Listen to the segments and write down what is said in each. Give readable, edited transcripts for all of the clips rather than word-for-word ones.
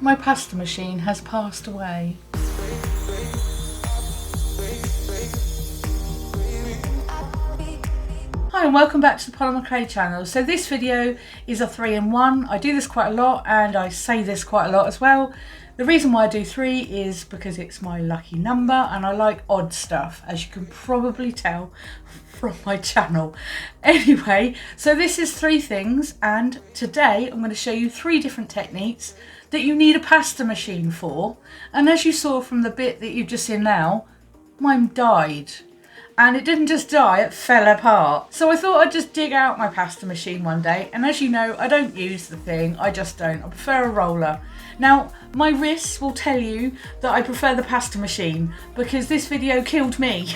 My pasta machine has passed away. Hi and welcome back to the Polymer Clay channel. So this video is a 3-in-1. I do this quite a lot and I say this quite a lot as well. The reason why I do 3 is because it's my lucky number and I like odd stuff, as you can probably tell from my channel. Anyway, so this is 3 things, and today I'm going to show you 3 different techniques that you need a pasta machine for. And as you saw from the bit that you've just seen now, mine died. And it didn't just die, it fell apart. So I thought I'd just dig out my pasta machine one day. And as you know, I don't use the thing, I just don't. I prefer a roller. Now, my wrists will tell you that I prefer the pasta machine because this video killed me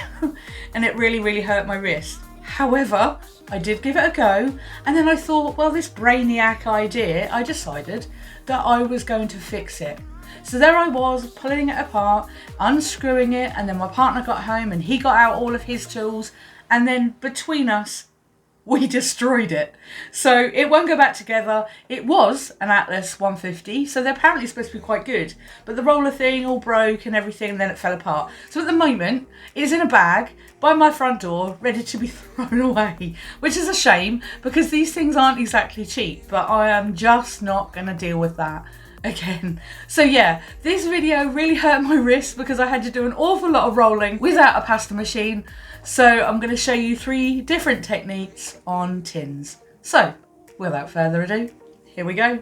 and it really hurt my wrist. However, I did give it a go, and then I thought, well, this brainiac idea, I decided that I was going to fix it. So there I was, pulling it apart, unscrewing it, and then my partner got home and he got out all of his tools, and then between us, we destroyed it. So it won't go back together. It was an Atlas 150, so they're apparently supposed to be quite good, but the roller thing all broke and everything, and then it fell apart. So at the moment, it's in a bag by my front door, ready to be thrown away, which is a shame because these things aren't exactly cheap, but I am just not going to deal with that again. So yeah, this video really hurt my wrist because I had to do an awful lot of rolling without a pasta machine. So I'm going to show you 3 different techniques on tins. So without further ado, here we go.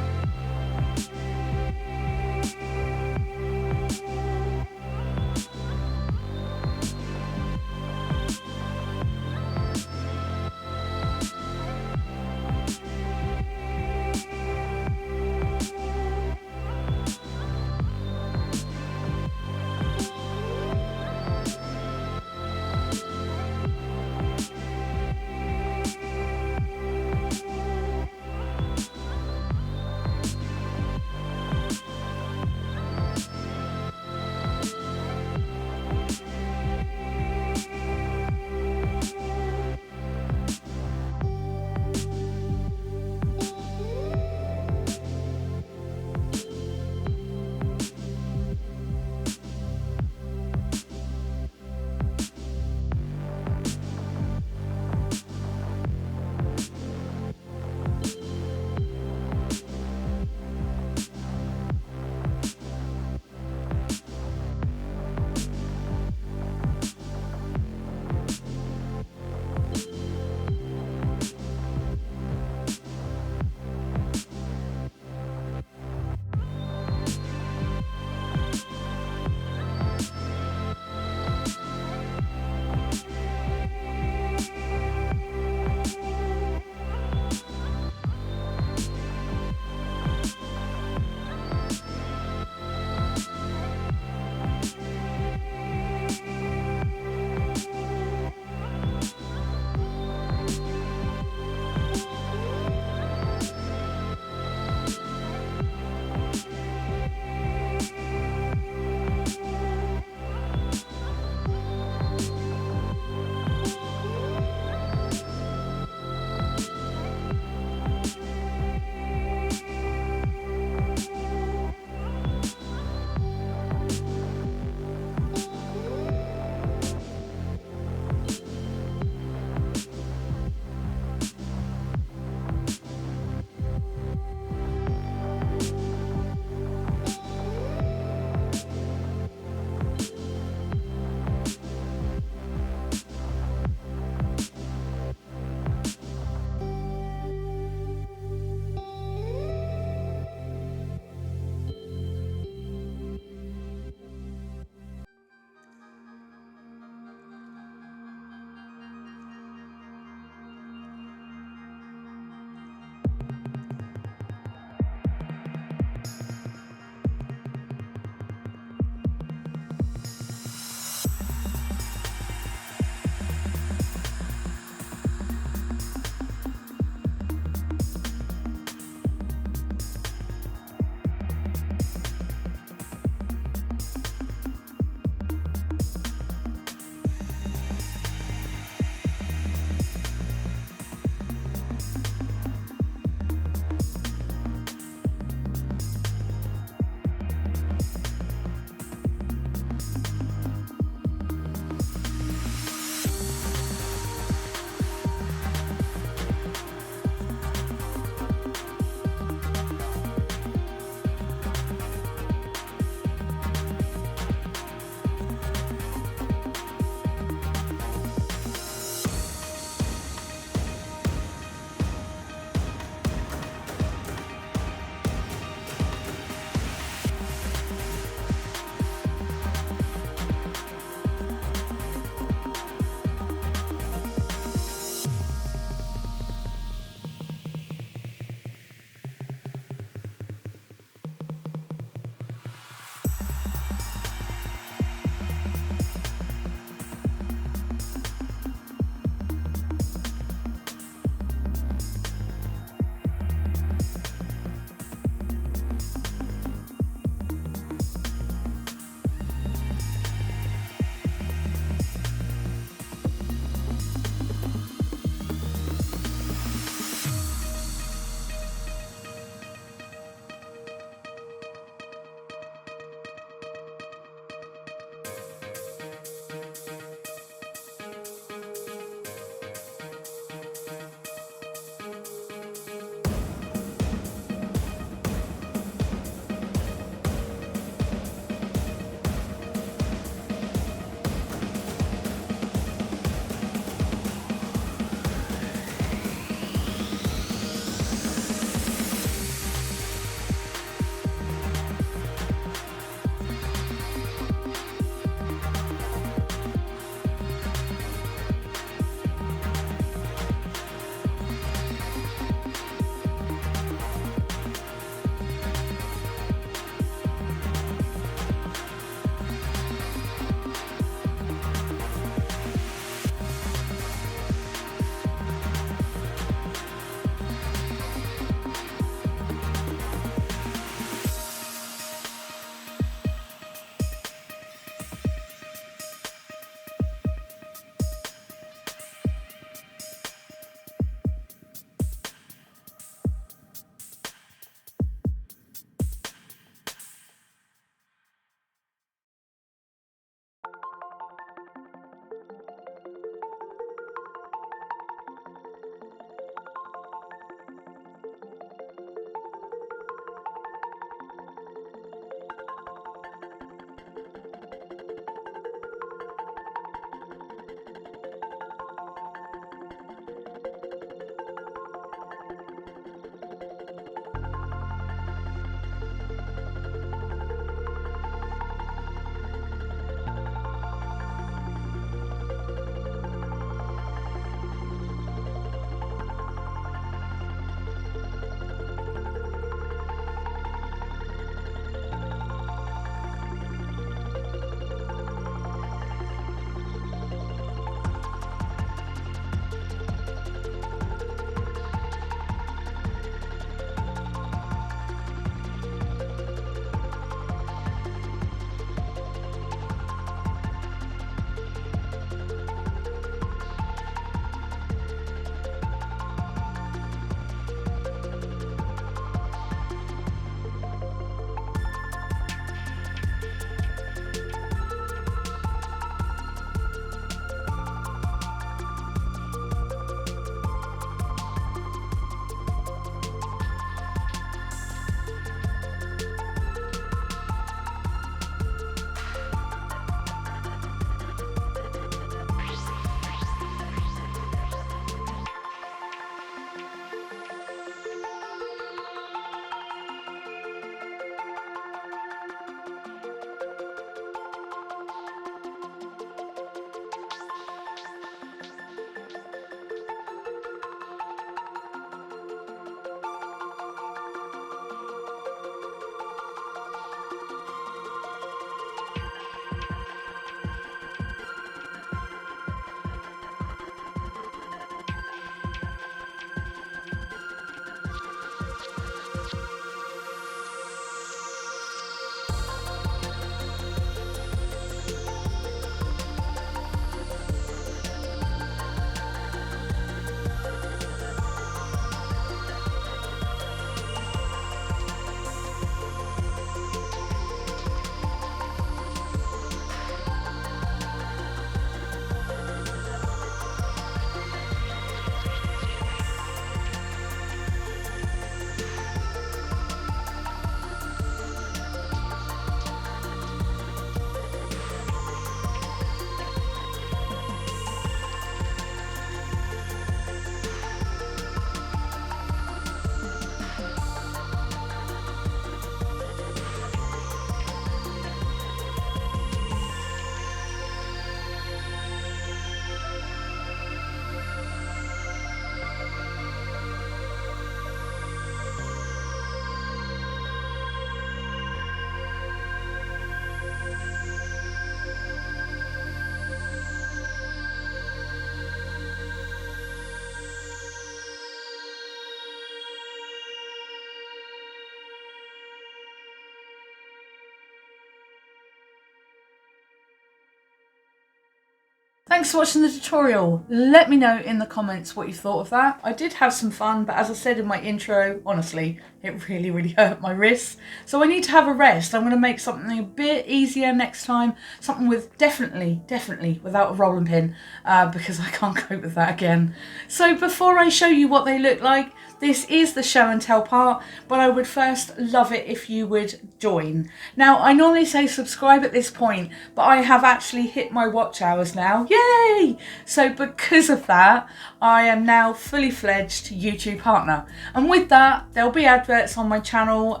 Thanks for watching the tutorial. Let me know in the comments what you thought of that. I did have some fun, but as I said in my intro, honestly, it really hurt my wrists. So I need to have a rest. I'm going to make something a bit easier next time. Something with definitely without a rolling pin, because I can't cope with that again. So before I show you what they look like, this is the show and tell part, but I would first love it if you would join. Now, I normally say subscribe at this point, but I have actually hit my watch hours now. Yay! So because of that, I am now fully fledged YouTube partner. And with that, there'll be adverts on my channel.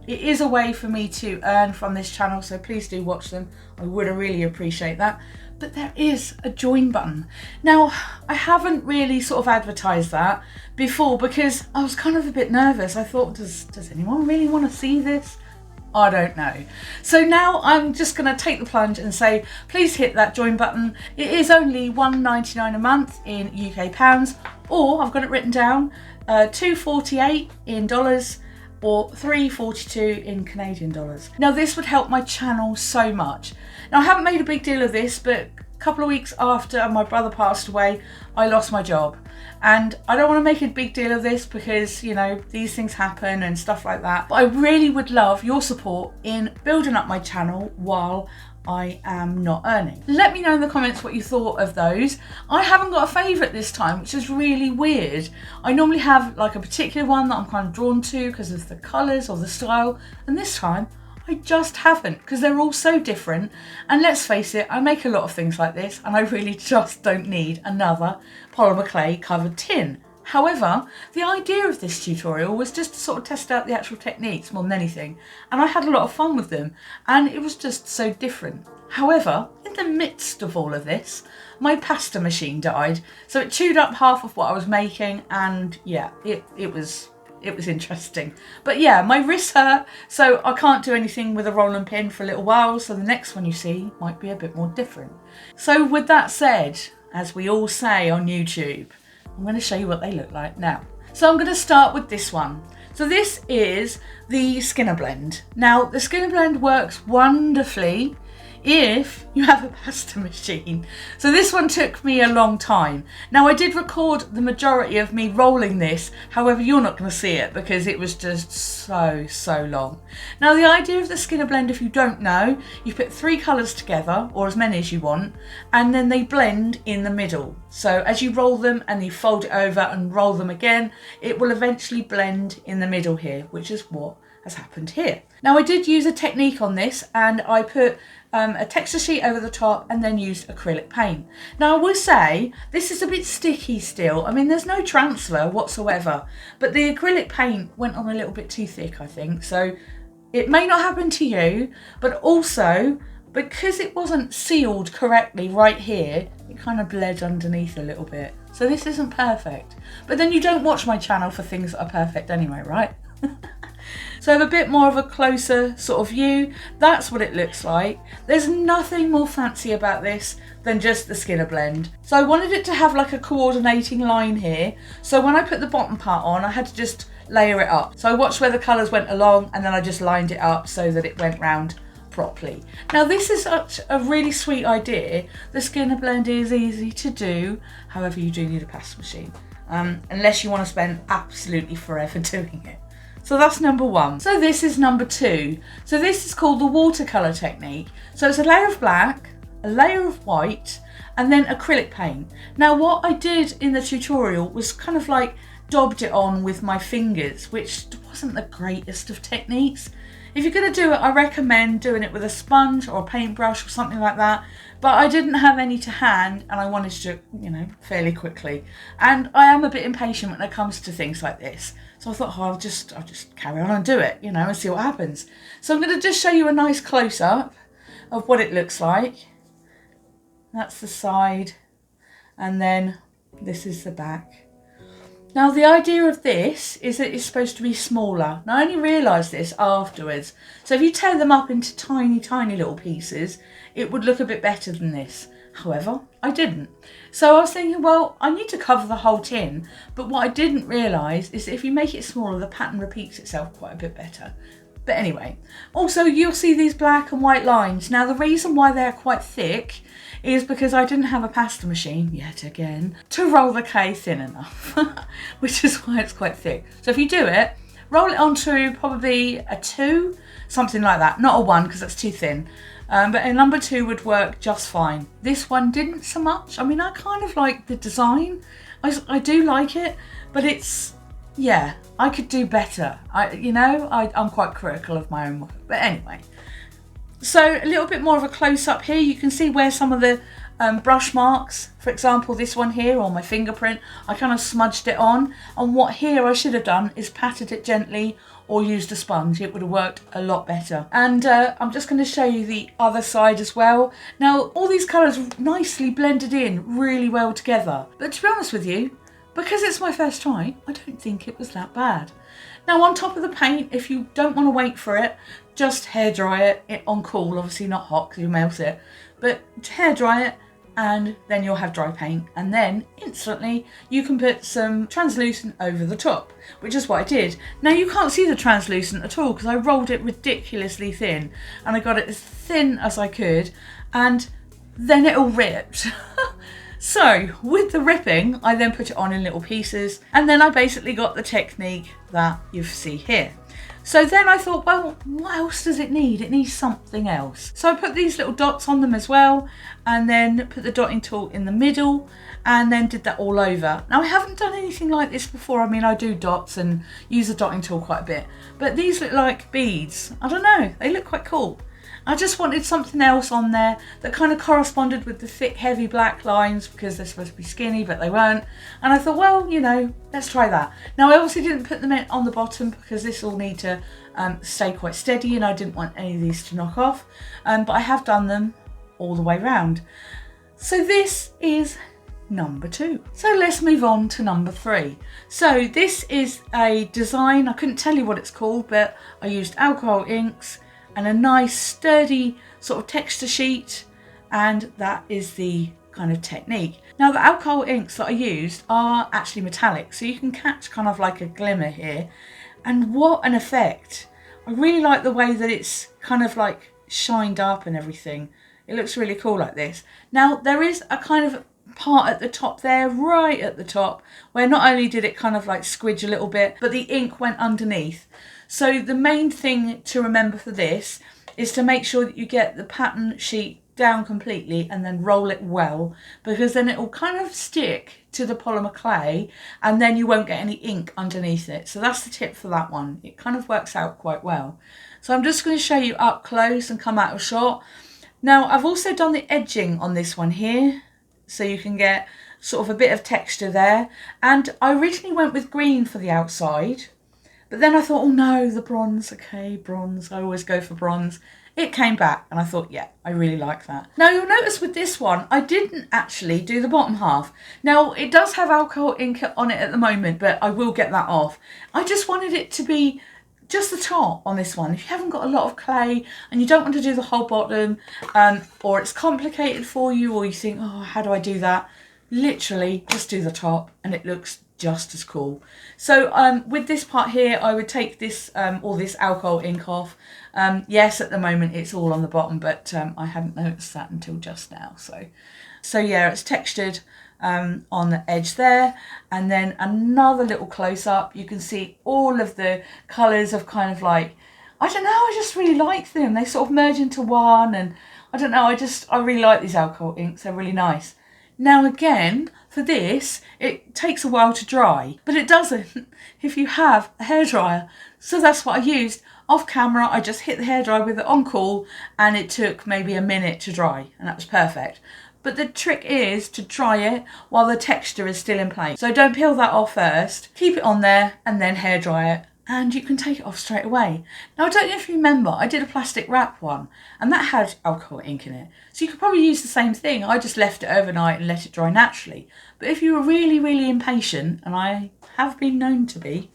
It is a way for me to earn from this channel, so please do watch them. I would really appreciate that. But there is a join button. Now, I haven't really sort of advertised that before because I was kind of a bit nervous. I thought, does anyone really want to see this? I don't know. So now I'm just going to take the plunge and say, please hit that join button. It is only $1.99 a month in UK pounds, or I've got it written down, $2.48 in dollars, or $3.42 in Canadian dollars. Now this would help my channel so much. Now I haven't made a big deal of this, but a couple of weeks after my brother passed away, I lost my job. And I don't want to make a big deal of this because, you know, these things happen and stuff like that. But I really would love your support in building up my channel while I am not earning. Let me know in the comments what you thought of those. I haven't got a favourite this time, which is really weird. I normally have like a particular one that I'm kind of drawn to because of the colours or the style, and this time I just haven't, because they're all so different. And let's face it, I make a lot of things like this and I really just don't need another polymer clay covered tin. However, the idea of this tutorial was just to sort of test out the actual techniques more than anything, and I had a lot of fun with them, and it was just so different. However, in the midst of all of this, my pasta machine died, so it chewed up half of what I was making, and yeah, it was interesting. But yeah, my wrists hurt, so I can't do anything with a rolling pin for a little while, so the next one you see might be a bit more different. So with that said, as we all say on YouTube, I'm going to show you what they look like now. So I'm going to start with this one. So this is the Skinner blend. Now the Skinner blend works wonderfully if you have a pasta machine. So this one took me a long time. Now I did record the majority of me rolling this, however you're not going to see it because it was just so long. Now the idea of the Skinner blend, if you don't know, you put 3 colours together, or as many as you want, and then they blend in the middle. So as you roll them and you fold it over and roll them again, it will eventually blend in the middle here, which is what has happened here. Now I did use a technique on this, and I put a texture sheet over the top and then used acrylic paint. Now I will say this is a bit sticky still. I mean, there's no transfer whatsoever, but the acrylic paint went on a little bit too thick, I think. So it may not happen to you, but also because it wasn't sealed correctly right here, it kind of bled underneath a little bit. So this isn't perfect, but then you don't watch my channel for things that are perfect anyway, right? So I have a bit more of a closer sort of view. That's what it looks like. There's nothing more fancy about this than just the Skinner blend. So I wanted it to have like a coordinating line here. So when I put the bottom part on, I had to just layer it up. So I watched where the colours went along and then I just lined it up so that it went round properly. Now this is such a really sweet idea. The Skinner blend is easy to do. However, you do need a pasta machine. Unless you want to spend absolutely forever doing it. So that's number 1. So this is number 2. So this is called the watercolour technique. So it's a layer of black, a layer of white, and then acrylic paint. Now what I did in the tutorial was kind of like daubed it on with my fingers, which wasn't the greatest of techniques. If you're going to do it, I recommend doing it with a sponge or a paintbrush or something like that. But I didn't have any to hand and I wanted to do it, you know, fairly quickly. And I am a bit impatient when it comes to things like this. So I thought, oh, I'll just carry on and do it, you know, and see what happens. So I'm going to just show you a nice close-up of what it looks like. That's the side. And then this is the back. Now the idea of this is that it's supposed to be smaller. Now I only realised this afterwards. So if you tear them up into tiny little pieces, it would look a bit better than this. However, I didn't. So I was thinking, well, I need to cover the whole tin. But what I didn't realise is that if you make it smaller, the pattern repeats itself quite a bit better. But anyway, also you'll see these black and white lines. Now the reason why they're quite thick is because I didn't have a pasta machine, yet again, to roll the clay thin enough, which is why it's quite thick. So if you do it, roll it onto probably a 2, something like that. Not a 1 because that's too thin. But a number 2 would work just fine. This one didn't so much. I mean, I kind of like the design. I do like it, but it's, yeah, I could do better. I'm quite critical of my own work. But anyway, so a little bit more of a close-up here. You can see where some of the brush marks, for example, this one here, or my fingerprint, I kind of smudged it on. And what here I should have done is patted it gently or used a sponge. It would have worked a lot better. And I'm just going to show you the other side as well. Now, all these colours nicely blended in really well together. But to be honest with you, because it's my first try, I don't think it was that bad. Now, on top of the paint, if you don't want to wait for it, just hairdry it on cool, obviously not hot because you melt it, but hairdry it, and then you'll have dry paint, and then instantly you can put some translucent over the top, which is what I did. Now you can't see the translucent at all because I rolled it ridiculously thin, and I got it as thin as I could, and then it all ripped. So with the ripping, I then put it on in little pieces, and then I basically got the technique that you see here. So then I thought, well, what else does it need? It needs something else. So I put these little dots on them as well, and then put the dotting tool in the middle, and then did that all over. Now I haven't done anything like this before. I mean, I do dots and use the dotting tool quite a bit, but these look like beads. I don't know, they look quite cool. I just wanted something else on there that kind of corresponded with the thick, heavy black lines because they're supposed to be skinny, but they weren't. And I thought, well, let's try that. Now, I obviously didn't put them on the bottom because this will need to stay quite steady, and I didn't want any of these to knock off. But I have done them all the way around. So this is number 2. So let's move on to number 3. So this is a design. I couldn't tell you what it's called, but I used alcohol inks and a nice sturdy sort of texture sheet, and that is the kind of technique. Now the alcohol inks that I used are actually metallic, so you can catch kind of like a glimmer here, and what an effect. I really like the way that it's kind of like shined up and everything. It looks really cool like this. Now there is a kind of part at the top there, right at the top, where not only did it kind of like squidge a little bit, but the ink went underneath. So the main thing to remember for this is to make sure that you get the pattern sheet down completely and then roll it well, because then it will kind of stick to the polymer clay and then you won't get any ink underneath it. So that's the tip for that one. It kind of works out quite well. So I'm just going to show you up close and come out of shot. Now I've also done the edging on this one here, so you can get sort of a bit of texture there. And I originally went with green for the outside, but then I thought, oh no, the bronze, okay, bronze, I always go for bronze. It came back and I thought, yeah, I really like that. Now you'll notice with this one, I didn't actually do the bottom half. Now it does have alcohol ink on it at the moment, but I will get that off. I just wanted it to be just the top on this one. If you haven't got a lot of clay and you don't want to do the whole bottom, or it's complicated for you, or you think, oh, how do I do that? Literally just do the top and it looks just as cool. So with this part here, I would take this all this alcohol ink off. Yes, at the moment it's all on the bottom, but I hadn't noticed that until just now. So yeah, it's textured on the edge there, and then another little close-up, you can see all of the colours of kind of like, I don't know, I just really like them. They sort of merge into one, and I don't know, I really like these alcohol inks. They're really nice. Now again, for this, it takes a while to dry, but it doesn't if you have a hairdryer. So that's what I used. Off camera, I just hit the hairdryer with it on cool, and it took maybe a minute to dry, and that was perfect. But the trick is to dry it while the texture is still in place. So don't peel that off first, keep it on there, and then hairdry it, and you can take it off straight away. Now I don't know if you remember, I did a plastic wrap one, and that had alcohol ink in it. So you could probably use the same thing. I just left it overnight and let it dry naturally. But if you were really, really impatient, and I have been known to be,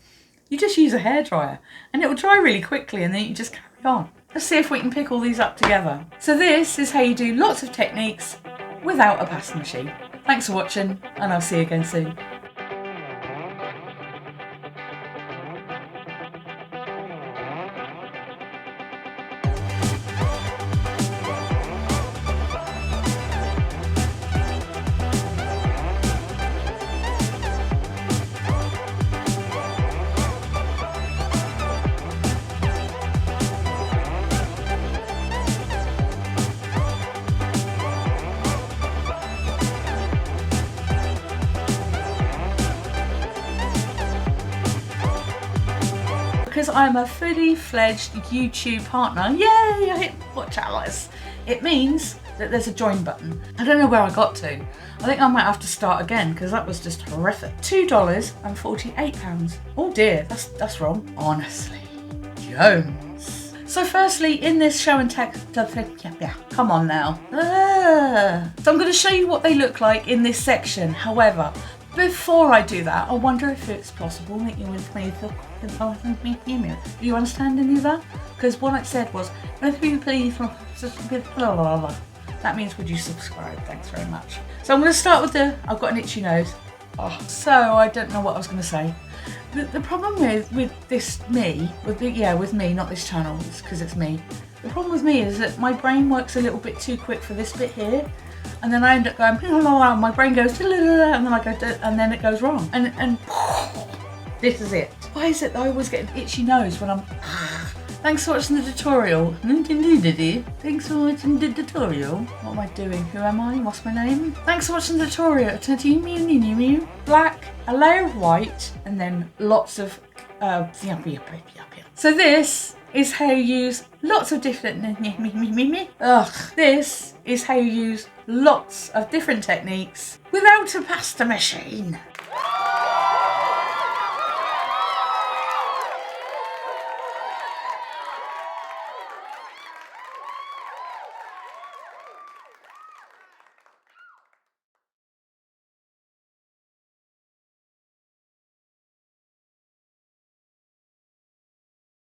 you just use a hairdryer and it will dry really quickly, and then you can just carry on. Let's see if we can pick all these up together. So this is how you do lots of techniques without a pasta machine. Thanks for watching, and I'll see you again soon. because I'm a fully fledged YouTube partner. Yay, I hit watch allies. It means that there's a join button. I don't know where I got to. I think I might have to start again because that was just horrific. $2.48. Oh dear, that's wrong. Honestly, Jones. So firstly, in this show and tell, yeah, come on now. So I'm going to show you what they look like in this section. However, before I do that, I wonder if it's possible that you would please do you understand any of that? Because what I said was, that means would you subscribe? Thanks very much. So I'm going to start with I've got an itchy nose. Oh, so I don't know what I was going to say. The problem with me, not this channel, because it's me. The problem with me is that my brain works a little bit too quick for this bit here. And then I end up going, my brain goes, and then I go, and then it goes wrong. And this is it. Why is it that I always get an itchy nose when I'm... Thanks for watching the tutorial. Thanks for watching the tutorial. What am I doing? Who am I? What's my name? Thanks for watching the tutorial. Black, a layer of white, and then lots of... So this is how you use lots of different... This is how you use lots of different techniques without a pasta machine.